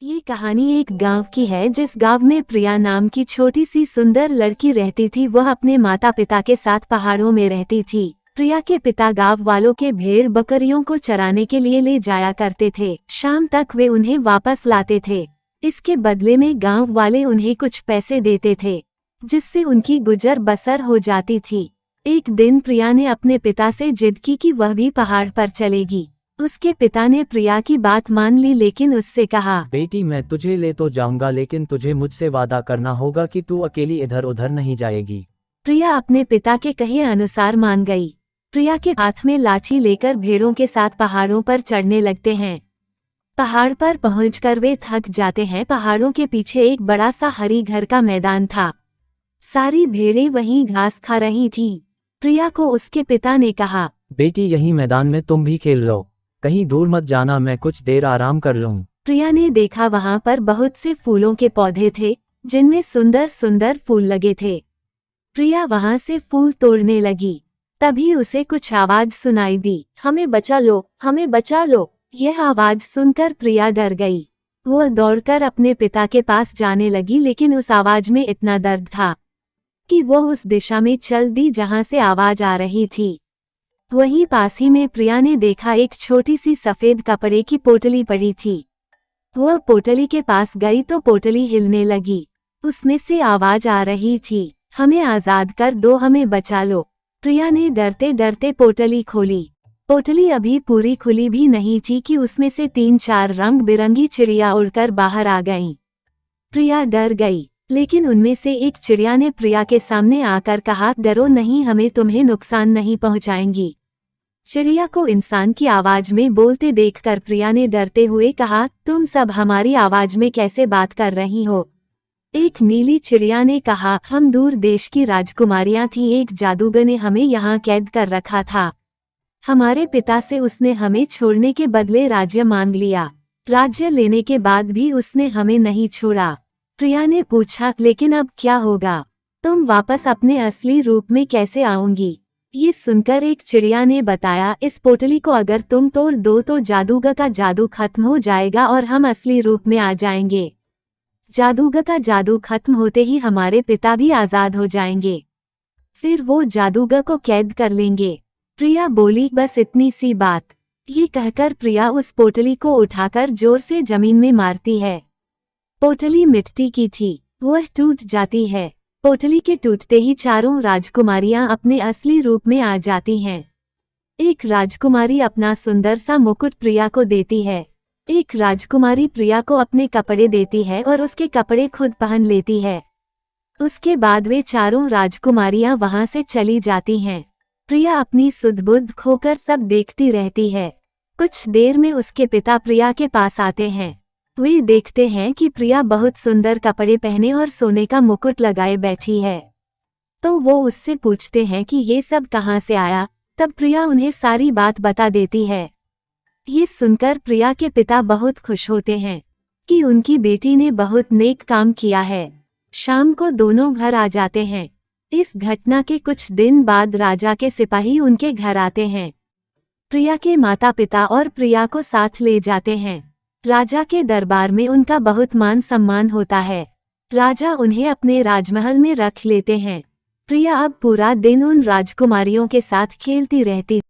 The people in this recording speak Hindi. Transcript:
ये कहानी एक गांव की है जिस गांव में प्रिया नाम की छोटी सी सुंदर लड़की रहती थी। वह अपने माता पिता के साथ पहाड़ों में रहती थी। प्रिया के पिता गांव वालों के भेड़ बकरियों को चराने के लिए ले जाया करते थे। शाम तक वे उन्हें वापस लाते थे। इसके बदले में गांव वाले उन्हें कुछ पैसे देते थे, जिससे उनकी गुजर बसर हो जाती थी। एक दिन प्रिया ने अपने पिता से जिद की कि वह भी पहाड़ पर चलेगी। उसके पिता ने प्रिया की बात मान ली, लेकिन उससे कहा, बेटी मैं तुझे ले तो जाऊंगा, लेकिन तुझे मुझसे वादा करना होगा कि तू अकेली इधर उधर नहीं जाएगी। प्रिया अपने पिता के कहे अनुसार मान गई। प्रिया के हाथ में लाठी लेकर भेड़ों के साथ पहाड़ों पर चढ़ने लगते हैं। पहाड़ पर पहुंचकर वे थक जाते हैं। पहाड़ों के पीछे एक बड़ा सा हरी घर का मैदान था। सारी भेड़ें वहीं घास खा रही थीं। प्रिया को उसके पिता ने कहा, बेटी यही मैदान में तुम भी खेल लो, कहीं दूर मत जाना, मैं कुछ देर आराम कर लूं। प्रिया ने देखा वहां पर बहुत से फूलों के पौधे थे, जिनमें सुंदर सुंदर फूल लगे थे। प्रिया वहां से फूल तोड़ने लगी। तभी उसे कुछ आवाज सुनाई दी, हमें बचा लो, हमें बचा लो। यह आवाज सुनकर प्रिया डर गई। वह दौड़कर अपने पिता के पास जाने लगी, लेकिन उस आवाज में इतना दर्द था कि वह उस दिशा में चल दी जहां से आवाज आ रही थी। वहीं पास ही में प्रिया ने देखा एक छोटी सी सफेद कपड़े की पोटली पड़ी थी। वह पोटली के पास गई तो पोटली हिलने लगी। उसमें से आवाज आ रही थी, हमें आजाद कर दो, हमें बचा लो। प्रिया ने डरते डरते पोटली खोली। पोटली अभी पूरी खुली भी नहीं थी कि उसमें से 3-4 रंग बिरंगी चिड़िया उड़कर बाहर आ गईं। प्रिया डर गई, लेकिन उनमें से एक चिड़िया ने प्रिया के सामने आकर कहा, डरो नहीं, हमें तुम्हें नुकसान नहीं पहुंचाएंगी। चिड़िया को इंसान की आवाज में बोलते देखकर प्रिया ने डरते हुए कहा, तुम सब हमारी आवाज में कैसे बात कर रही हो? एक नीली चिड़िया ने कहा, हम दूर देश की राजकुमारियां थीं, एक जादूगर ने हमें यहाँ कैद कर रखा था। हमारे पिता से उसने हमें छोड़ने के बदले राज्य मांग लिया। राज्य लेने के बाद भी उसने हमें नहीं छोड़ा। प्रिया ने पूछा, लेकिन अब क्या होगा? तुम वापस अपने असली रूप में कैसे आओगी? ये सुनकर एक चिड़िया ने बताया, इस पोटली को अगर तुम तोड़ दो तो जादूगर का जादू खत्म हो जाएगा और हम असली रूप में आ जाएंगे। जादूगर का जादू खत्म होते ही हमारे पिता भी आजाद हो जाएंगे। फिर वो जादूगर को कैद कर लेंगे। प्रिया बोली, बस इतनी सी बात। ये कहकर प्रिया उस पोटली को उठाकर जोर से जमीन में मारती है। पोटली मिट्टी की थी, वह टूट जाती है। पोटली के टूटते ही चारों राजकुमारियां अपने असली रूप में आ जाती हैं। एक राजकुमारी अपना सुंदर सा मुकुट प्रिया को देती है। एक राजकुमारी प्रिया को अपने कपड़े देती है और उसके कपड़े खुद पहन लेती है। उसके बाद वे चारों राजकुमारियां वहां से चली जाती हैं। प्रिया अपनी सुध-बुध खोकर सब देखती रहती है। कुछ देर में उसके पिता प्रिया के पास आते हैं। वे देखते हैं कि प्रिया बहुत सुंदर कपड़े पहने और सोने का मुकुट लगाए बैठी है। तो वो उससे पूछते हैं कि ये सब कहाँ से आया। तब प्रिया उन्हें सारी बात बता देती है। ये सुनकर प्रिया के पिता बहुत खुश होते हैं कि उनकी बेटी ने बहुत नेक काम किया है। शाम को दोनों घर आ जाते हैं। इस घटना के कुछ दिन बाद राजा के सिपाही उनके घर आते हैं। प्रिया के माता पिता और प्रिया को साथ ले जाते हैं। राजा के दरबार में उनका बहुत मान सम्मान होता है। राजा उन्हें अपने राजमहल में रख लेते हैं। प्रिया अब पूरा दिन उन राजकुमारियों के साथ खेलती रहती